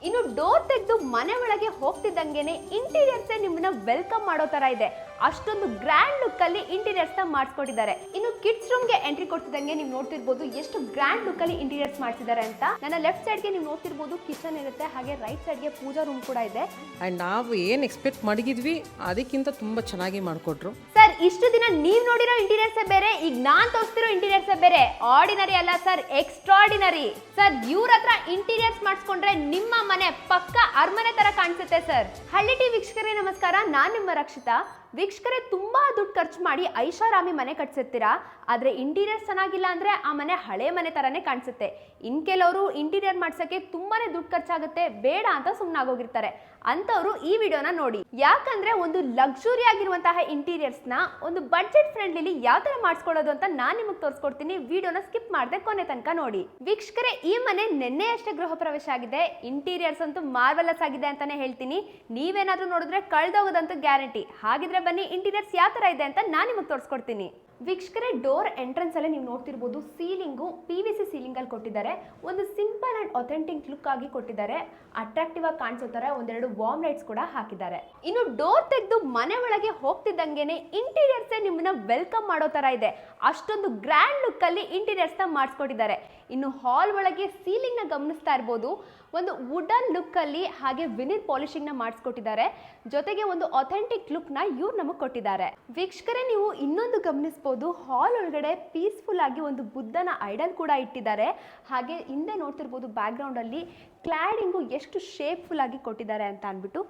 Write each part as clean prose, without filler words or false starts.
ಇನ್ನು ಡೋರ್ ತೆಗೆದು ಮನೆ ಒಳಗೆ ಹೋಗ್ತಿದ್ದಂಗೆನೆ ಇಂಟೀರಿಯರ್ಸ್ ನಿಮ್ಮನ್ನ ವೆಲ್ಕಮ್ ಮಾಡೋ ತರ ಇದೆ. ಅಷ್ಟೊಂದು ಗ್ರ್ಯಾಂಡ್ ಲುಕ್ ಅಲ್ಲಿ ಇಂಟೀರಿಯರ್ಸ್ ನ ಮಾಡಿಸ್ಕೊಟ್ಟಿದ್ದಾರೆ. ಇನ್ನು ಕಿಡ್ಸ್ ರೂಮ್ ಗೆ ಎಂಟ್ರಿ ಕೊಡ್ತಿದ್ದಂಗೆ ನೀವು ನೋಡ್ತಿರ್ಬೋದು ಎಷ್ಟು ಗ್ರ್ಯಾಂಡ್ ಲುಕ್ ಅಲ್ಲಿ ಇಂಟೀರಿಯರ್ಸ್ ಮಾಡಿಸಿದ್ದಾರೆ ಅಂತ. ನನ್ನ ಲೆಫ್ಟ್ ಸೈಡ್ ಗೆ ನೀವು ನೋಡ್ತಿರ್ಬೋದು ಕಿಚನ್ ಇರುತ್ತೆ, ಹಾಗೆ ರೈಟ್ ಸೈಡ್ ಗೆ ಪೂಜಾ ರೂಮ್ ಕೂಡ ಇದೆ. ಅಂಡ್ ನಾವು ಏನ್ ಎಕ್ಸ್ಪೆಕ್ಟ್ ಮಾಡಿದ್ವಿ ಅದಕ್ಕಿಂತ ತುಂಬಾ ಚೆನ್ನಾಗಿ ಮಾಡ್ಕೊಟ್ರು. ಸರ್ ಇಷ್ಟು ದಿನ ನೀವ್ ನೋಡಿರೋ ಇಂಟೀರಿಯರ್ಸ್ ಬೇರೆ, ಈಗ ನಾನ್ ತೋರಿಸ್ತಿರೋ ಇಂಟೀರಿಯರ್ಸ್ ಬೇರೆ. ಆರ್ಡಿನರಿ ಅಲ್ಲ ಸರ್, ಎಕ್ಸ್ಟ್ರಾರ್ಡಿನರಿ. ಸರ್ ಇವ್ರ ಹತ್ರ ಇಂಟೀರಿಯರ್ಸ್ ಮಾಡಿಸ್ಕೊಂಡ್ರೆ ನಿಮ್ಮ ಮನೆ ಪಕ್ಕ ಅರಮನೆ ತರ ಕಾಣಿಸುತ್ತೆ ಸರ್. ಹಳ್ಳಿ ಟಿ ವೀಕ್ಷಕರೇ ನಮಸ್ಕಾರ, ನಾನ್ ನಿಮ್ಮ ರಕ್ಷಿತಾ. ವೀಕ್ಷಕರೇ, ತುಂಬಾ ದುಡ್ಡು ಖರ್ಚು ಮಾಡಿ ಐಷಾರಾಮಿ ಮನೆ ಕಟ್ಸಿರ್ತೀರಾ, ಆದ್ರೆ ಇಂಟೀರಿಯರ್ ಚೆನ್ನಾಗಿಲ್ಲ ಅಂದ್ರೆ ಆ ಮನೆ ಹಳೆ ಮನೆ ತರಾನೇ ಕಾಣಿಸುತ್ತೆ. ಇನ್ ಕೆಲವರು ಇಂಟೀರಿಯರ್ ಮಾಡ್ಸಕ್ಕೆ ತುಂಬಾನೇ ದುಡ್ಡು ಖರ್ಚಾಗುತ್ತೆ, ಬೇಡ ಅಂತ ಸುಮ್ಮನಾಗೋಗಿರ್ತಾರೆ. ಅಂತವ್ರು ಈ ವಿಡಿಯೋನ ನೋಡಿ. ಯಾಕಂದ್ರೆ ಒಂದು ಲಕ್ಸುರಿ ಆಗಿರುವಂತಹ ಇಂಟೀರಿಯರ್ಸ್ ನ ಒಂದು ಬಡ್ಜೆಟ್ ಫ್ರೆಂಡ್ಲಿ ಯಾವ ತರ ಮಾಡಿಸ್ಕೊಳ್ಳೋದು ಅಂತ ನಾನ್ ನಿಮಗೆ ತೋರಿಸ್ಕೊಡ್ತೀನಿ. ವಿಡಿಯೋನ ಸ್ಕಿಪ್ ಮಾಡದೆ ಕೊನೆ ತನಕ ನೋಡಿ. ವೀಕ್ಷಕರೇ, ಈ ಮನೆ ನಿನ್ನೆ ಅಷ್ಟೇ ಗೃಹ ಪ್ರವೇಶ ಆಗಿದೆ. ಇಂಟೀರಿಯರ್ಸ್ ಅಂತೂ ಮಾರ್ವೆಲಸ್ ಆಗಿದೆ ಅಂತಾನೆ ಹೇಳ್ತೀನಿ. ನೀವೇನಾದ್ರೂ ನೋಡಿದ್ರೆ ಕಳ್ದೋಗೋದಂತೂ ಗ್ಯಾರಂಟಿ. ಹಾಗಿದ್ರೆ ಬನ್ನಿ ಇಂಟೀರಿಯರ್ಸ್ ಯಾವ ತರ ಇದೆ ಅಂತ ನಾನು ನಿಮಗೆ ತೋರಿಸ್ಕೊಡ್ತೀನಿ. ವೀಕ್ಷಕರೇ, ಡೋರ್ ಎಂಟ್ರೆನ್ಸ್ ಅಲ್ಲೇ ನೀವು ನೋಡ್ತಿರ್ಬೋದು ಸೀಲಿಂಗು PVC ಸೀಲಿಂಗ್ ಅಲ್ಲಿ ಕೊಟ್ಟಿದ್ದಾರೆ. ಒಂದು ಸಿಂಪಲ್ ಅಂಡ್ ಅಥೆಂಟಿಕ್ ಲುಕ್ ಆಗಿ ಕೊಟ್ಟಿದ್ದಾರೆ. ಅಟ್ರಾಕ್ಟಿವ್ ಆಗಿ ಕಾಣಿಸೋ ತರ ಒಂದೆರಡು ವಾರ್ಮ್ ಲೈಟ್ಸ್ ಕೂಡ ಹಾಕಿದ್ದಾರೆ. ಇನ್ನು ಡೋರ್ ತೆಗೆದು ಮನೆ ಒಳಗೆ ಹೋಗ್ತಿದ್ದಂಗೆನೆ ಇಂಟೀರಿಯರ್ಸ್ ನಿಮ್ಮನ್ನ ವೆಲ್ಕಮ್ ಮಾಡೋ ತರ ಇದೆ. ಅಷ್ಟೊಂದು ಗ್ರ್ಯಾಂಡ್ ಲುಕ್ ಅಲ್ಲಿ ಇಂಟೀರಿಯರ್ಸ್ ನ ಮಾಡಿಸ್ಕೊಟ್ಟಿದ್ದಾರೆ. ಇನ್ನು ಹಾಲ್ ಒಳಗೆ ಸೀಲಿಂಗ್ ನ ಗಮನಿಸ್ತಾ ಇರ್ಬೋದು, ಒಂದು ವುಡನ್ ಲುಕ್ ಅಲ್ಲಿ ಹಾಗೆ ವಿನಿಲ್ ಪಾಲಿಶಿಂಗ್ ನ ಮಾಡಿಸ್ಕೊಟ್ಟಿದ್ದಾರೆ. ಜೊತೆಗೆ ಒಂದು ಅಥೆಂಟಿಕ್ ಲುಕ್ ನ ಇವ್ರು ನಮಗೆ ಕೊಟ್ಟಿದ್ದಾರೆ. ವೀಕ್ಷಕರೇ, ನೀವು ಇನ್ನೊಂದು ಗಮನಿಸಬಹುದು, ಹಾಲ್ ಒಳಗಡೆ ಪೀಸ್ಫುಲ್ ಆಗಿ ಒಂದು ಬುದ್ಧನ ಐಡಲ್ ಕೂಡ ಇಟ್ಟಿದ್ದಾರೆ. ಹಾಗೆ ಹಿಂದೆ ನೋಡ್ತಿರ್ಬೋದು ಬ್ಯಾಕ್ ಗ್ರೌಂಡ್ ಅಲ್ಲಿ ಕ್ಲಾಡಿಂಗು ಎಷ್ಟು ಶೇಪ್ಫುಲ್ ಆಗಿ ಕೊಟ್ಟಿದ್ದಾರೆ ಅಂತ ಅಂದ್ಬಿಟ್ಟು.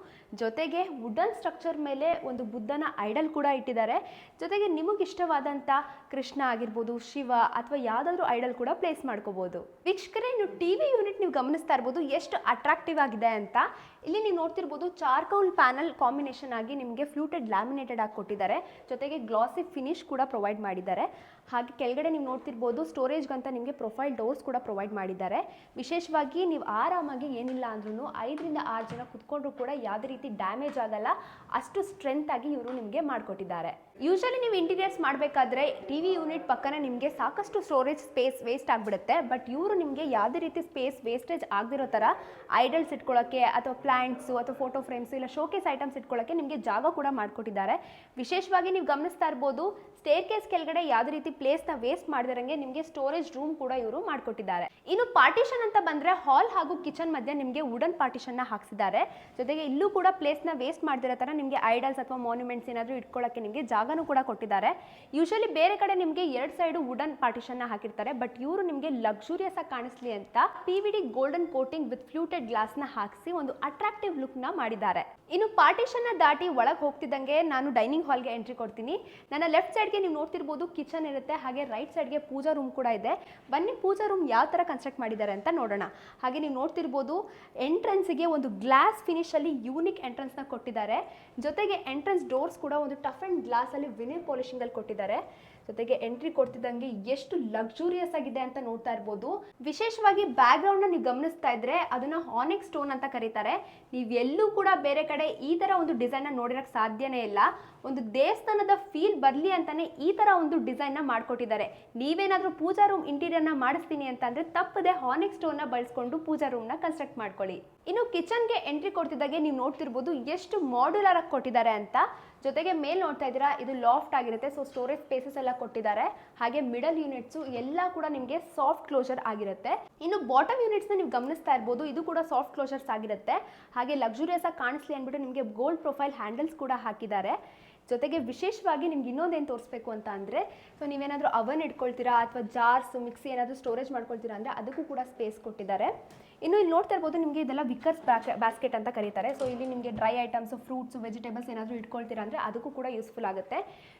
ಜೊತೆಗೆ ವುಡನ್ ಸ್ಟ್ರಕ್ಚರ್ ಮೇಲೆ ಒಂದು ಬುದ್ಧನ ಐಡಲ್ ಕೂಡ ಇಟ್ಟಿದ್ದಾರೆ. ಜೊತೆಗೆ ನಿಮಗೆ ಇಷ್ಟವಾದಂಥ ಕೃಷ್ಣ ಆಗಿರ್ಬೋದು, ಶಿವ ಅಥವಾ ಯಾವುದಾದ್ರೂ ಐಡಲ್ ಕೂಡ ಪ್ಲೇಸ್ ಮಾಡ್ಕೋಬಹುದು. ವೀಕ್ಷಕರೇ, ನೀವು ಟಿವಿ ಯೂನಿಟ್ ನೀವು ಗಮನಿಸ್ತಾ ಇರ್ಬೋದು ಎಷ್ಟು ಅಟ್ರಾಕ್ಟಿವ್ ಆಗಿದೆ ಅಂತ. ಇಲ್ಲಿ ನೀವು ನೋಡ್ತಿರ್ಬೋದು ಚಾರ್ಕೋಲ್ ಪ್ಯಾನಲ್ ಕಾಂಬಿನೇಷನ್ ಆಗಿ ನಿಮಗೆ ಫ್ಲೂಟೆಡ್ ಲ್ಯಾಮಿನೇಟೆಡ್ ಆಗಿ ಕೊಟ್ಟಿದ್ದಾರೆ. ಜೊತೆಗೆ ಗ್ಲಾಸಿ ಫಿನಿಶ್ ಕೂಡ ಪ್ರೊವೈಡ್ ಮಾಡಿದ್ದಾರೆ. ಹಾಗೆ ಕೆಳಗಡೆ ನೀವು ನೋಡ್ತಿರ್ಬೋದು ಸ್ಟೋರೇಜ್ಗಂತ ನಿಮಗೆ ಪ್ರೊಫೈಲ್ ಡೋರ್ಸ್ ಕೂಡ ಪ್ರೊವೈಡ್ ಮಾಡಿದ್ದಾರೆ. ವಿಶೇಷವಾಗಿ ನೀವು ಆರಾಮಾಗಿ ಏನಿಲ್ಲ ಅಂದ್ರೂ 5 ರಿಂದ 6 ಜನ ಕುತ್ಕೊಂಡ್ರು ಕೂಡ ಯಾವುದೇ ರೀತಿ ಡ್ಯಾಮೇಜ್ ಆಗಲ್ಲ, ಅಷ್ಟು ಸ್ಟ್ರೆಂತ್ ಆಗಿ ಇವರು ನಿಮಗೆ ಮಾಡಿಕೊಟ್ಟಿದ್ದಾರೆ. ಯೂಶಲಿ ನೀವು ಇಂಟೀರಿಯರ್ಸ್ ಮಾಡಬೇಕಾದ್ರೆ ಟಿವಿ ಯೂನಿಟ್ ಪಕ್ಕನೆ ನಿಮಗೆ ಸಾಕಷ್ಟು ಸ್ಟೋರೇಜ್ ಸ್ಪೇಸ್ ವೇಸ್ಟ್ ಆಗಿಬಿಡುತ್ತೆ. ಬಟ್ ಇವರು ನಿಮಗೆ ಯಾವುದೇ ರೀತಿ ಸ್ಪೇಸ್ ವೇಸ್ಟೇಜ್ ಆಗದಿರೋ ಥರ ಐಡಲ್ಸ್ ಇಟ್ಕೊಳ್ಳೋಕ್ಕೆ ಅಥವಾ ಪ್ಲಾಂಟ್ಸು ಅಥವಾ ಫೋಟೋ ಫ್ರೇಮ್ಸು ಇಲ್ಲ ಶೋಕೇಸ್ ಐಟಮ್ಸ್ ಇಟ್ಕೊಳ್ಳೋಕ್ಕೆ ನಿಮಗೆ ಜಾಗ ಕೂಡ ಮಾಡಿಕೊಟ್ಟಿದ್ದಾರೆ. ವಿಶೇಷವಾಗಿ ನೀವು ಗಮನಿಸ್ತಾ ಇರ್ಬೋದು ಸ್ಟೇರ್ ಕೇಸ್ ಕೆಳಗಡೆ ಯಾವುದೇ ರೀತಿ ಪ್ಲೇಸ್ನ ವೇಸ್ಟ್ ಮಾಡದಿರಂಗೆ ನಿಮಗೆ ಸ್ಟೋರೇಜ್ ರೂಮ್ ಕೂಡ ಇವರು ಮಾಡಿಕೊಟ್ಟಿದ್ದಾರೆ. ಇನ್ನು ಪಾರ್ಟಿಷನ್ ಅಂತ ಬಂದರೆ ಹಾಲ್ ಹಾಗೂ ಕಿಚನ್ ಮಧ್ಯೆ ನಿಮಗೆ ವುಡನ್ ಪಾರ್ಟಿಷನ್ನ ಹಾಕ್ಸಿದ್ದಾರೆ. ಜೊತೆಗೆ ಇಲ್ಲೂ ಕೂಡ ಪ್ಲೇಸ್ನ ವೇಸ್ಟ್ ಮಾಡದಿರೋ ಥರ ನಿಮಗೆ ಐಡಲ್ಸ್ ಅಥವಾ ಮಾನ್ಯುಮೆಂಟ್ಸ್ ಏನಾದರೂ ಇಟ್ಕೊಳ್ಳೋಕ್ಕೆ ನಿಮಗೆ ಜಾಗನೂ ಕೂಡ ಕೊಟ್ಟಿದ್ದಾರೆ. ಯೂಶಲಿ ಬೇರೆ ಕಡೆ ನಿಮಗೆ 2 ಸೈಡು ವುಡನ್ ಪಾರ್ಟಿಷನ್ನ ಹಾಕಿರ್ತಾರೆ, ಬಟ್ ಇವರು ನಿಮಗೆ ಲಕ್ಸುರಿಯಸ್ ಆಗಿ ಕಾಣಿಸ್ಲಿ ಅಂತ PVD golden coating with fluted ಗ್ಲಾಸ್ನ ಹಾಕಿಸಿ ಒಂದು ಅಟ್ರಾಕ್ಟಿವ್ ಲುಕ್ನ ಮಾಡಿದ್ದಾರೆ. ಇನ್ನು ಪಾರ್ಟಿಷನ್ನ ದಾಟಿ ಒಳಗೆ ಹೋಗ್ತಿದ್ದಂಗೆ ನಾನು ಡೈನಿಂಗ್ ಹಾಲ್ಗೆ ಎಂಟ್ರಿ ಕೊಡ್ತೀನಿ. ನನ್ನ ಲೆಫ್ಟ್ ಸೈಡ್ಗೆ ನೀವು ನೋಡ್ತಿರ್ಬೋದು ಕಿಚನ್ ಇರುತ್ತೆ, ಹಾಗೆ ರೈಟ್ ಸೈಡ್ಗೆ ಪೂಜಾ ರೂಮ್ ಕೂಡ ಇದೆ. ಬನ್ನಿ ಪೂಜಾ ರೂಮ್ ಯಾವ ಥರ ಕನ್ಸ್ಟ್ರಕ್ಟ್ ಮಾಡಿದ್ದಾರೆ ಅಂತ ನೋಡೋಣ. ಹಾಗೆ ನೀವು ನೋಡ್ತಿರ್ಬೋದು ಎಂಟ್ರೆನ್ಸ್ಗೆ ಒಂದು ಗ್ಲಾಸ್ ಫಿನಿಶ್ ಅಲ್ಲಿ ಯೂನಿಕ್ ಎಂಟ್ರೆನ್ಸ್ ನ ಕೊಟ್ಟಿದ್ದಾರೆ. ಜೊತೆಗೆ ಎಂಟ್ರೆನ್ಸ್ ಡೋರ್ಸ್ ಕೂಡ ಒಂದು ಟಫ್ ಅಂಡ್ ಗ್ಲಾಸ್ ಅಲ್ಲಿ ವಿನಿಲ್ ಪಾಲಿಶಿಂಗ್ ಅಲ್ಲಿ ಕೊಟ್ಟಿದ್ದಾರೆ. ಜೊತೆಗೆ ಎಂಟ್ರಿ ಕೊಡ್ತಿದ್ದಂಗೆ ಎಷ್ಟು ಲಕ್ಸುರಿಯಸ್ ಆಗಿದೆ ಅಂತ ನೋಡ್ತಾ ಇರ್ಬೋದು. ವಿಶೇಷವಾಗಿ ಬ್ಯಾಕ್ ಗ್ರೌಂಡ್ ನ ನೀವು ಗಮನಿಸ್ತಾ ಇದ್ರೆ ಅದನ್ನ ಆನಿಕ್ಸ್ ಸ್ಟೋನ್ ಅಂತ ಕರೀತಾರೆ. ನೀವೆಲ್ಲೂ ಕೂಡ ಬೇರೆ ಕಡೆ ಈ ತರ ಒಂದು ಡಿಸೈನ್ ನ ನೋಡಿರಕ್ ಸಾಧ್ಯನೇ ಇಲ್ಲ. ಒಂದು ದೇವಸ್ಥಾನದ ಫೀಲ್ ಬರ್ಲಿ ಅಂತಾನೆ ಈ ತರ ಒಂದು ಡಿಸೈನ್ ನ ಮಾಡ್ಕೊಟ್ಟಿದ್ದಾರೆ. ನೀವೇನಾದ್ರೂ ಪೂಜಾ ರೂಮ್ ಇಂಟೀರಿಯರ್ ನ ಮಾಡಿಸ್ತೀನಿ ಅಂತಂದ್ರೆ ತಪ್ಪದೆ ಆನಿಕ್ಸ್ ಸ್ಟೋನ್ ನ ಬಳಸ್ಕೊಂಡು ಪೂಜಾ ರೂಮ್ ನ ಕನ್ಸ್ಟ್ರಕ್ಟ್ ಮಾಡ್ಕೊಳ್ಳಿ. ಇನ್ನು ಕಿಚನ್ಗೆ ಎಂಟ್ರಿ ಕೊಡ್ತಿದ್ದಾಗೆ ನೀವು ನೋಡ್ತಿರ್ಬೋದು ಎಷ್ಟು ಮಾಡ್ಯುಲರ್ ಆಗಿ ಕೊಟ್ಟಿದ್ದಾರೆ ಅಂತ. ಜೊತೆಗೆ ಮೇಲ್ ನೋಡ್ತಾ ಇದ್ದೀರಾ ಇದು ಲಾಫ್ಟ್ ಆಗಿರುತ್ತೆ, ಸೊ ಸ್ಟೋರೇಜ್ ಸ್ಪೇಸಸ್ ಎಲ್ಲ ಕೊಟ್ಟಿದ್ದಾರೆ. ಹಾಗೆ ಮಿಡಲ್ ಯೂನಿಟ್ಸ್ ಎಲ್ಲ ಕೂಡ ನಿಮಗೆ ಸಾಫ್ಟ್ ಕ್ಲೋಸರ್ ಆಗಿರುತ್ತೆ. ಇನ್ನು ಬಾಟಮ್ ಯೂನಿಟ್ಸ್ ನೀವು ಗಮನಿಸ್ತಾ ಇರ್ಬೋದು, ಇದು ಕೂಡ ಸಾಫ್ಟ್ ಕ್ಲೋಸರ್ಸ್ ಆಗಿರುತ್ತೆ. ಹಾಗೆ ಲಕ್ಸುರಿಯಸ್ ಆಗಿ ಕಾಣಿಸ್ಲಿ ಅಂದ್ಬಿಟ್ಟು ನಿಮಗೆ ಗೋಲ್ಡ್ ಪ್ರೊಫೈಲ್ ಹ್ಯಾಂಡಲ್ಸ್ ಕೂಡ ಹಾಕಿದ್ದಾರೆ. ಜೊತೆಗೆ ವಿಶೇಷವಾಗಿ ನಿಮ್ಗೆ ಇನ್ನೊಂದೇನು ತೋರಿಸ್ಬೇಕು ಅಂತ ಅಂದರೆ, ಸೊ ನೀವೇನಾದರೂ ಅವನ್ ಇಟ್ಕೊಳ್ತೀರಾ ಅಥವಾ ಜಾರ್ಸ್ ಮಿಕ್ಸಿ ಏನಾದರೂ ಸ್ಟೋರೇಜ್ ಮಾಡ್ಕೊಳ್ತೀರಾ ಅಂದರೆ ಅದಕ್ಕೂ ಕೂಡ ಸ್ಪೇಸ್ ಕೊಟ್ಟಿದ್ದಾರೆ. ಇನ್ನು ಇಲ್ಲಿ ನೋಡ್ತಾ ಇರ್ಬೋದು ನಿಮಗೆ ಇದೆಲ್ಲ ವಿಕರ್ಸ್ ಬ್ಯಾಸ್ಕೆಟ್ ಅಂತ ಕರೀತಾರೆ. ಸೊ ಇಲ್ಲಿ ನಿಮಗೆ ಡ್ರೈ ಐಟಮ್ಸ್, ಫ್ರೂಟ್ಸ್, ವೆಜಿಟೇಬಲ್ಸ್ ಏನಾದರೂ ಇಟ್ಕೊಳ್ತೀರಾ ಅಂದರೆ ಅದಕ್ಕೂ ಕೂಡ ಯೂಸ್ಫುಲ್ ಆಗುತ್ತೆ.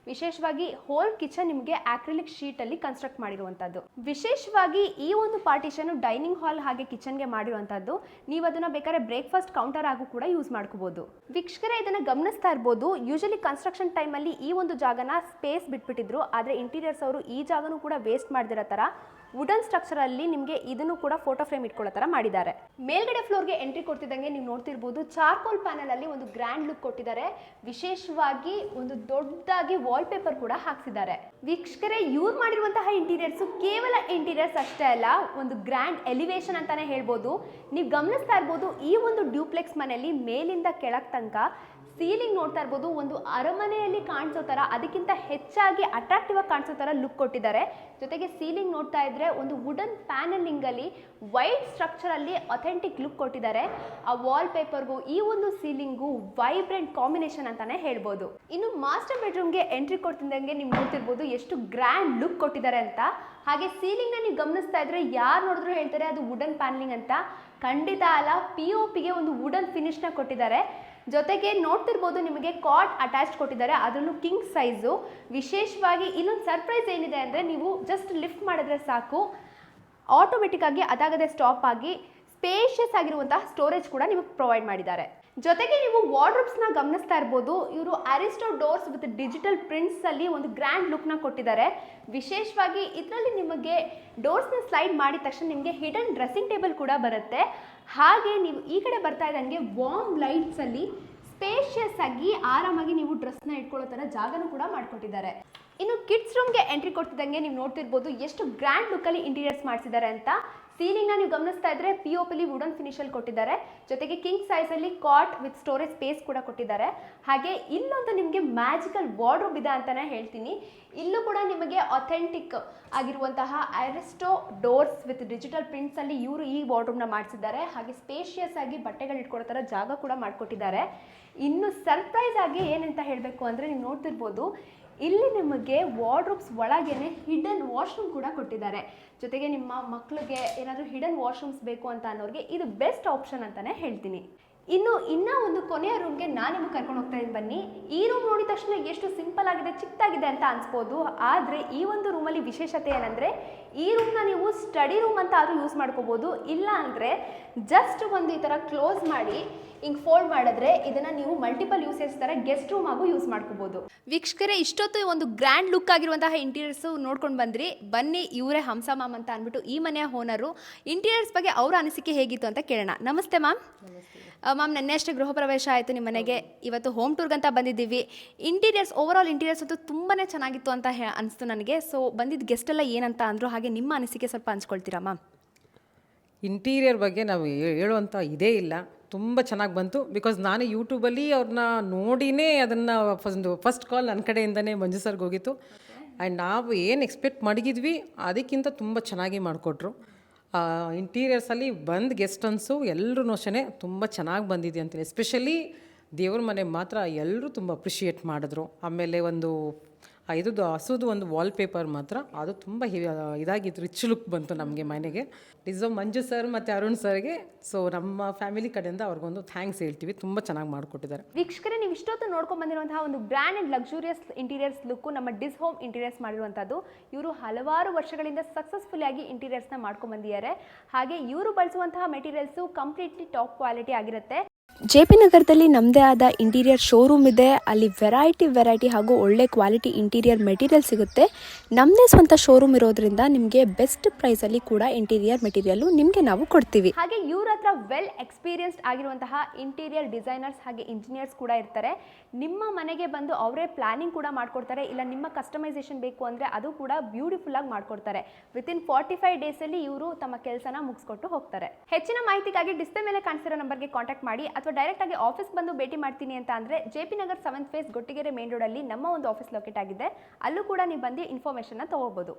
ವಿಶೇಷವಾಗಿ ಹೋಲ್ ಕಿಚನ್ ನಿಮಗೆ ಆಕ್ರಿಲಿಕ್ ಶೀಟ್ ಅಲ್ಲಿ ಕನ್ಸ್ಟ್ರಕ್ಟ್ ಮಾಡಿರುವಂಥದ್ದು. ವಿಶೇಷವಾಗಿ ಈ ಒಂದು ಪಾರ್ಟಿಷನ್ ಡೈನಿಂಗ್ ಹಾಲ್ ಹಾಗೆ ಕಿಚನ್ಗೆ ಮಾಡಿರುವಂಥದ್ದು. ನೀವು ಅದನ್ನ ಬೇಕಾದ್ರೆ ಬ್ರೇಕ್ಫಾಸ್ಟ್ ಕೌಂಟರ್ ಆಗು ಕೂಡ ಯೂಸ್ ಮಾಡ್ಕೋಬಹುದು. ವೀಕ್ಷಕರೇ, ಇದನ್ನ ಗಮನಿಸ್ತಾ ಇರ್ಬೋದು, ಯೂಶಲಿ ಕನ್ಸ್ಟ್ರಕ್ಷನ್ ಟೈಮ್ ಅಲ್ಲಿ ಈ ಒಂದು ಜಾಗನ ಸ್ಪೇಸ್ ಬಿಟ್ಬಿಟ್ಟಿದ್ರು, ಆದ್ರೆ ಇಂಟೀರಿಯರ್ಸ್ ಅವರು ಈ ಜಾಗನೂ ಕೂಡ ವೇಸ್ಟ್ ಮಾಡದಿರೋ ತರ ವುಡನ್ ಸ್ಟ್ರಕ್ಚರ್ ಅಲ್ಲಿ ನಿಮಗೆ ಇದನ್ನು ಕೂಡ ಫೋಟೋ ಫ್ರೇಮ್ ಇಟ್ಕೊಳ್ಳೋ ತರ ಮಾಡಿದ್ದಾರೆ. ಮೇಲ್ಗಡೆ ಫ್ಲೋರ್ಗೆ ಎಂಟ್ರಿ ಕೊಡ್ತಿದ್ದಂಗೆ ನೀವು ನೋಡ್ತಿರ್ಬೋದು ಚಾರ್ಕೋಲ್ ಪ್ಯಾನಲ್ ಅಲ್ಲಿ ಒಂದು ಗ್ರ್ಯಾಂಡ್ ಲುಕ್ ಕೊಟ್ಟಿದ್ದಾರೆ. ವಿಶೇಷವಾಗಿ ಒಂದು ದೊಡ್ಡದಾಗಿ ವಾಲ್ ಪೇಪರ್ ಕೂಡ ಹಾಕ್ಸಿದ್ದಾರೆ. ವೀಕ್ಷಕರೇ, ಇವ್ರು ಮಾಡಿರುವಂತಹ ಇಂಟೀರಿಯರ್ಸ್ ಕೇವಲ ಇಂಟೀರಿಯರ್ಸ್ ಅಷ್ಟೇ ಅಲ್ಲ, ಒಂದು ಗ್ರ್ಯಾಂಡ್ ಎಲಿವೇಶನ್ ಅಂತಾನೆ ಹೇಳ್ಬೋದು. ನೀವು ಗಮನಿಸ್ತಾ ಇರ್ಬೋದು ಈ ಒಂದು ಡ್ಯೂಪ್ಲೆಕ್ಸ್ ಮನೆಯಲ್ಲಿ ಮೇಲಿಂದ ಕೆಳಗ್ ತನಕ ಸೀಲಿಂಗ್ ನೋಡ್ತಾ ಇರ್ಬೋದು ಒಂದು ಅರಮನೆಯಲ್ಲಿ ಕಾಣಿಸೋ ತರ, ಅದಕ್ಕಿಂತ ಹೆಚ್ಚಾಗಿ ಅಟ್ರಾಕ್ಟಿವ್ ಆಗಿ ಕಾಣಿಸೋ ತರ ಲುಕ್ ಕೊಟ್ಟಿದ್ದಾರೆ. ಜೊತೆಗೆ ಸೀಲಿಂಗ್ ನೋಡ್ತಾ ಇದ್ರೆ ಒಂದು ವುಡನ್ ಪ್ಯಾನಲಿಂಗ್ ಅಲ್ಲಿ ವೈಟ್ ಸ್ಟ್ರಕ್ಚರ್ ಅಲ್ಲಿ ಅಥೆಂಟಿಕ್ ಲುಕ್ ಕೊಟ್ಟಿದ್ದಾರೆ. ಆ ವಾಲ್ ಪೇಪರ್ಗೂ ಈ ಒಂದು ಸೀಲಿಂಗು ವೈಬ್ರೆಂಟ್ ಕಾಂಬಿನೇಷನ್ ಅಂತಾನೆ ಹೇಳ್ಬೋದು. ಇನ್ನು ಮಾಸ್ಟರ್ ಬೆಡ್ರೂಮ್ಗೆ ಎಂಟ್ರಿ ಕೊಡ್ತಿದ್ದಂಗೆ ನೀವು ನೋಡ್ತಿರ್ಬೋದು ಎಷ್ಟು ಗ್ರ್ಯಾಂಡ್ ಲುಕ್ ಕೊಟ್ಟಿದ್ದಾರೆ ಅಂತ. ಹಾಗೆ ಸೀಲಿಂಗ್ ನ ನೀವು ಗಮನಿಸ್ತಾ ಇದ್ರೆ ಯಾರು ನೋಡಿದ್ರು ಹೇಳ್ತಾರೆ ಅದು ವುಡನ್ ಪ್ಯಾನಲಿಂಗ್ ಅಂತ. ಖಂಡಿತ ಅಲ್ಲ, POP ಗೆ ಒಂದು ವುಡನ್ ಫಿನಿಶ್ ನ ಕೊಟ್ಟಿದ್ದಾರೆ. ಜೊತೆಗೆ ನೋಡ್ತಿರ್ಬೋದು ನಿಮಗೆ ಕಾಟ್ ಅಟ್ಯಾಚ್ ಕೊಟ್ಟಿದ್ದಾರೆ, ಅದನ್ನು ಕಿಂಗ್ ಸೈಜು. ವಿಶೇಷವಾಗಿ ಇನ್ನೊಂದು ಸರ್ಪ್ರೈಸ್ ಏನಿದೆ ಅಂದರೆ ನೀವು ಜಸ್ಟ್ ಲಿಫ್ಟ್ ಮಾಡಿದ್ರೆ ಸಾಕು, ಆಟೋಮೆಟಿಕ್ ಆಗಿ ಅದಾಗದೆ ಸ್ಟಾಪ್ ಆಗಿ ಸ್ಪೇಷಿಯಸ್ ಆಗಿರುವಂತಹ ಸ್ಟೋರೇಜ್ ಕೂಡ ನಿಮಗೆ ಪ್ರೊವೈಡ್ ಮಾಡಿದ್ದಾರೆ. ಜೊತೆಗೆ ನೀವು ವಾರ್ಡ್ರೋಬ್ಸ್ನ ಗಮನಿಸ್ತಾ ಇರ್ಬೋದು, ಇವರು ಅರಿಸ್ಟೋ ಡೋರ್ಸ್ ವಿತ್ ಡಿಜಿಟಲ್ ಪ್ರಿಂಟ್ಸ್ ಅಲ್ಲಿ ಒಂದು ಗ್ರ್ಯಾಂಡ್ ಲುಕ್ನ ಕೊಟ್ಟಿದ್ದಾರೆ. ವಿಶೇಷವಾಗಿ ಇದರಲ್ಲಿ ನಿಮಗೆ ಡೋರ್ಸ್ನ ಸ್ಲೈಡ್ ಮಾಡಿದ ತಕ್ಷಣ ನಿಮಗೆ ಹಿಡನ್ ಡ್ರೆಸ್ಸಿಂಗ್ ಟೇಬಲ್ ಕೂಡ ಬರುತ್ತೆ. ಹಾಗೆ ನೀವು ಈ ಕಡೆ ಬರ್ತಾ ಇದ್ದಂಗೆ ವಾರ್ಮ್ ಲೈಟ್ಸ್ ಅಲ್ಲಿ ಸ್ಪೇಷಿಯಸ್ ಆಗಿ ಆರಾಮಾಗಿ ನೀವು ಡ್ರೆಸ್ನ ಇಟ್ಕೊಳ್ಳೋ ಥರ ಜಾಗನೂ ಕೂಡ ಮಾಡಿಕೊಟ್ಟಿದ್ದಾರೆ. ಇನ್ನು ಕಿಡ್ಸ್ ರೂಮ್ಗೆ ಎಂಟ್ರಿ ಕೊಡ್ತಿದ್ದಂಗೆ ನೀವು ನೋಡ್ತಿರ್ಬೋದು ಎಷ್ಟು ಗ್ರ್ಯಾಂಡ್ ಲುಕ್ಕಲ್ಲಿ ಇಂಟೀರಿಯರ್ಸ್ ಮಾಡಿಸಿದ್ದಾರೆ ಅಂತ. ಸೀಲಿಂಗ್ನ ನೀವು ಗಮನಿಸ್ತಾ ಇದ್ರೆ POP ವುಡನ್ ಫಿನಿಶಲ್ಲಿ ಕೊಟ್ಟಿದ್ದಾರೆ. ಜೊತೆಗೆ ಕಿಂಗ್ ಸೈಜಲ್ಲಿ ಕಾಟ್ ವಿತ್ ಸ್ಟೋರೇಜ್ ಸ್ಪೇಸ್ ಕೂಡ ಕೊಟ್ಟಿದ್ದಾರೆ. ಹಾಗೆ ಇಲ್ಲೊಂದು ನಿಮಗೆ ಮ್ಯಾಜಿಕಲ್ ವಾರ್ಡ್ರೋಬ್ ಇದೆ ಅಂತಾನೆ ಹೇಳ್ತೀನಿ. ಇಲ್ಲೂ ಕೂಡ ನಿಮಗೆ ಅಥೆಂಟಿಕ್ ಆಗಿರುವಂತಹ ಅರಿಸ್ಟೋ ಡೋರ್ಸ್ ವಿತ್ ಡಿಜಿಟಲ್ ಪ್ರಿಂಟ್ಸ್ ಅಲ್ಲಿ ಇವರು ಈ ವಾರ್ಡ್ರೋಬ್ನ ಮಾಡಿಸಿದ್ದಾರೆ. ಹಾಗೆ ಸ್ಪೇಷಿಯಸ್ ಆಗಿ ಬಟ್ಟೆಗಳು ಇಟ್ಕೊಳ್ಳೋ ಥರ ಜಾಗ ಕೂಡ ಮಾಡಿಕೊಟ್ಟಿದ್ದಾರೆ. ಇನ್ನು ಸರ್ಪ್ರೈಸ್ ಆಗಿ ಏನಂತ ಹೇಳಬೇಕು ಅಂದರೆ ನೀವು ನೋಡ್ತಿರ್ಬೋದು ಇಲ್ಲಿ ನಿಮಗೆ ವಾರ್ಡ್ರೋಬ್ಸ್ ಒಳಗೇನೆ ಹಿಡನ್ ವಾಶ್ರೂಮ್ ಕೂಡ ಕೊಟ್ಟಿದ್ದಾರೆ. ಜೊತೆಗೆ ನಿಮ್ಮ ಮಕ್ಕಳಿಗೆ ಏನಾದರೂ ಹಿಡನ್ ವಾಶ್ರೂಮ್ಸ್ ಬೇಕು ಅಂತ ಅನ್ನೋರಿಗೆ ಇದು ಬೆಸ್ಟ್ ಆಪ್ಷನ್ ಅಂತಾನೆ ಹೇಳ್ತೀನಿ. ಇನ್ನ ಒಂದು ಕೊನೆಯ ರೂಮ್ಗೆ ನಾನು ನಿಮಗೆ ಕರ್ಕೊಂಡು ಹೋಗ್ತಾ ಇದ್ದೀನಿ, ಬನ್ನಿ. ಈ ರೂಮ್ ನೋಡಿದ ತಕ್ಷಣ ಎಷ್ಟು ಸಿಂಪಲ್ ಆಗಿದೆ, ಚಿಕ್ಕದಾಗಿದೆ ಅಂತ ಅನ್ಸ್ಬೋದು. ಆದರೆ ಈ ಒಂದು ರೂಮಲ್ಲಿ ವಿಶೇಷತೆ ಏನಂದರೆ ಈ ರೂಮ್ನ ನೀವು ಸ್ಟಡಿ ರೂಮ್ ಅಂತ ಆದರೂ ಯೂಸ್ ಮಾಡ್ಕೋಬೋದು. ಇಲ್ಲ ಅಂದರೆ ಜಸ್ಟ್ ಒಂದು ಈ ಥರ ಕ್ಲೋಸ್ ಮಾಡಿ ಹಿಂಗೆ ಫೋಲ್ಡ್ ಮಾಡಿದ್ರೆ ಇದನ್ನು ನೀವು ಮಲ್ಟಿಪಲ್ ಯೂಸೇಜ್ ಥರ ಗೆಸ್ಟ್ ರೂಮ್ ಆಗು ಯೂಸ್ ಮಾಡ್ಕೋಬೋದು. ವೀಕ್ಷಕರೇ, ಇಷ್ಟೊತ್ತು ಒಂದು ಗ್ರ್ಯಾಂಡ್ ಲುಕ್ ಆಗಿರುವಂತಹ ಇಂಟೀರಿಯರ್ಸು ನೋಡ್ಕೊಂಡು ಬಂದ್ರಿ. ಬನ್ನಿ, ಇವರೇ ಹಂಸ ಮ್ಯಾಮ್ ಅಂತ ಅಂದ್ಬಿಟ್ಟು ಈ ಮನೆಯ ಓನರು. ಇಂಟೀರಿಯರ್ಸ್ ಬಗ್ಗೆ ಅವರ ಅನಿಸಿಕೆ ಹೇಗಿತ್ತು ಅಂತ ಕೇಳೋಣ. ನಮಸ್ತೆ ಮ್ಯಾಮ್. ಮ್ಯಾಮ್, ನೆನ್ನೆ ಅಷ್ಟೇ ಗೃಹ ಪ್ರವೇಶ ಆಯಿತು ನಿಮ್ಮ ಮನೆಗೆ. ಇವತ್ತು ಹೋಮ್ ಟೂರ್ಗಂತ ಬಂದಿದ್ದೀವಿ. ಇಂಟೀರಿಯರ್ಸ್, ಓವರಾಲ್ ಇಂಟೀರಿಯರ್ಸ್ ಅಂತೂ ತುಂಬಾ ಚೆನ್ನಾಗಿತ್ತು ಅಂತ ಅನಿಸ್ತು ನನಗೆ. ಸೊ ಬಂದಿದ್ದ ಗೆಸ್ಟ್ ಎಲ್ಲ ಏನಂತ ಅಂದರು, ಹಾಗೆ ನಿಮ್ಮ ಅನಿಸಿಕೆ ಸ್ವಲ್ಪ ಹಂಚ್ಕೊಳ್ತೀರಾ ಮ್ಯಾಮ್? ಇಂಟೀರಿಯರ್ ಬಗ್ಗೆ ನಾವು ಹೇಳುವಂಥ ಇದೇ ಇಲ್ಲ, ತುಂಬ ಚೆನ್ನಾಗಿ ಬಂತು. ಬಿಕಾಸ್ ನಾನು ಯೂಟ್ಯೂಬಲ್ಲಿ ಅವ್ರನ್ನ ನೋಡಿನೇ ಅದನ್ನು ಫಸ್ಟ್ ಕಾಲ್ ನನ್ನ ಕಡೆಯಿಂದನೇ ಮಂಜು ಸರ್ಗೆ ಹೋಗಿತ್ತು. ಆ್ಯಂಡ್ ನಾವು ಏನು ಎಕ್ಸ್ಪೆಕ್ಟ್ ಮಾಡಿದ್ವಿ ಅದಕ್ಕಿಂತ ತುಂಬ ಚೆನ್ನಾಗಿ ಮಾಡಿಕೊಟ್ರು. ಇಂಟೀರಿಯರ್ಸಲ್ಲಿ ಬಂದು ಗೆಸ್ಟನ್ಸು ಎಲ್ಲರೂ ಅಷ್ಟೇ ತುಂಬ ಚೆನ್ನಾಗಿ ಬಂದಿದೆ ಅಂತೇಳಿ. ಎಸ್ಪೆಷಲಿ ದೇವ್ರ ಮನೆ ಮಾತ್ರ ಎಲ್ಲರೂ ತುಂಬ ಅಪ್ರಿಷಿಯೇಟ್ ಮಾಡಿದ್ರು. ಆಮೇಲೆ ಒಂದು ಹಸುದು ಒಂದು ವಾಲ್ ಪೇಪರ್ ಮಾತ್ರ ಅದು ತುಂಬ ಇದಾಗಿತ್ತು, ರಿಚ್ ಲುಕ್ ಬಂತು ನಮಗೆ ಮನೆಗೆ. ಡಿಸರ್ವ್ ಮಂಜು ಸರ್ ಮತ್ತು ಅರುಣ್ ಸರ್ಗೆ. ಸೊ ನಮ್ಮ ಫ್ಯಾಮಿಲಿ ಕಡೆಯಿಂದ ಅವ್ರಿಗೊಂದು ಥ್ಯಾಂಕ್ಸ್ ಹೇಳ್ತೀವಿ, ತುಂಬ ಚೆನ್ನಾಗಿ ಮಾಡಿಕೊಟ್ಟಿದ್ದಾರೆ. ವೀಕ್ಷಕರೇ, ನೀವು ಇಷ್ಟೊತ್ತು ನೋಡ್ಕೊಂಡು ಬಂದಿರುವಂತಹ ಒಂದು brand and luxurious interiors look ನಮ್ಮ ಡಿಸ್ ಹೋಮ್ ಇಂಟೀರಿಯರ್ಸ್ ಮಾಡಿರುವಂಥದ್ದು. ಇವರು ಹಲವಾರು ವರ್ಷಗಳಿಂದ ಸಕ್ಸಸ್ಫುಲ್ ಆಗಿ ಇಂಟೀರಿಯರ್ಸ್ನ ಮಾಡ್ಕೊಂಡು ಬಂದಿದ್ದಾರೆ. ಹಾಗೆ ಇವರು ಬಳಸುವಂತಹ ಮೆಟೀರಿಯಲ್ಸು ಕಂಪ್ಲೀಟ್ಲಿ ಟಾಪ್ ಕ್ವಾಲಿಟಿ ಆಗಿರುತ್ತೆ. JP ನಗರದಲ್ಲಿ ನಮ್ಮದೇ ಆದ ಇಂಟೀರಿಯರ್ ಶೋರೂಮ್ ಇದೆ. ಅಲ್ಲಿ ವೆರೈಟಿ ಹಾಗೂ ಒಳ್ಳೆ ಕ್ವಾಲಿಟಿ ಇಂಟೀರಿಯರ್ ಮೆಟೀರಿಯಲ್ ಸಿಗುತ್ತೆ. ನಮ್ಮದೇ ಸ್ವಂತ ಶೋರೂಮ್ ಇರೋದ್ರಿಂದ ನಿಮಗೆ ಬೆಸ್ಟ್ ಪ್ರೈಸಲ್ಲಿ ಕೂಡ ಇಂಟೀರಿಯರ್ ಮೆಟೀರಿಯಲ್ಲು ನಿಮಗೆ ನಾವು ಕೊಡ್ತೀವಿ. ಹಾಗೆ ಇವ್ರ ಹತ್ರ ವೆಲ್ ಎಕ್ಸ್ಪೀರಿಯನ್ಸ್ಡ್ ಆಗಿರುವಂತಹ ಇಂಟೀರಿಯರ್ ಡಿಸೈನರ್ಸ್ ಹಾಗೆ ಇಂಜಿನಿಯರ್ಸ್ ಕೂಡ ಇರ್ತಾರೆ. ನಿಮ್ಮ ಮನೆಗೆ ಬಂದು ಅವರೇ ಪ್ಲಾನಿಂಗ್ ಕೂಡ ಮಾಡ್ಕೊಡ್ತಾರೆ. ಇಲ್ಲ ನಿಮ್ಮ ಕಸ್ಟಮೈಸೇಷನ್ ಬೇಕು ಅಂದರೆ ಅದು ಕೂಡ ಬ್ಯೂಟಿಫುಲ್ ಆಗಿ ಮಾಡ್ಕೊಡ್ತಾರೆ. ವಿತಿನ್ 45 ಡೇಸಲ್ಲಿ ಇವರು ತಮ್ಮ ಕೆಲಸನ ಮುಗಿಸ್ಕೊಟ್ಟು ಹೋಗ್ತಾರೆ. ಹೆಚ್ಚಿನ ಮಾಹಿತಿಗಾಗಿ ಡಿಸ್ಪ್ಲೇ ಮೇಲೆ ಕಾಣಿಸಿರೋ ನಂಬರ್ಗೆ ಕಾಂಟ್ಯಾಕ್ಟ್ ಮಾಡಿ ಅಥವಾ ಡೈರೆಕ್ಟ್ ಆಗಿ ಆಫೀಸ್ ಬಂದು ಭೇಟಿ ಮಾಡ್ತೀನಿ ಅಂತ ಅಂದರೆ JP Nagar 7th phase Gottigere main ರೋಡಲ್ಲಿ ನಮ್ಮ ಒಂದು ಆಫೀಸ್ ಲೊಕೇಟ್ ಆಗಿದೆ. ಅಲ್ಲೂ ಕೂಡ ನೀವು ಬಂದು ಇನ್ಫಾರ್ಮೇಷನ್ನ ತಗೋಬಹುದು.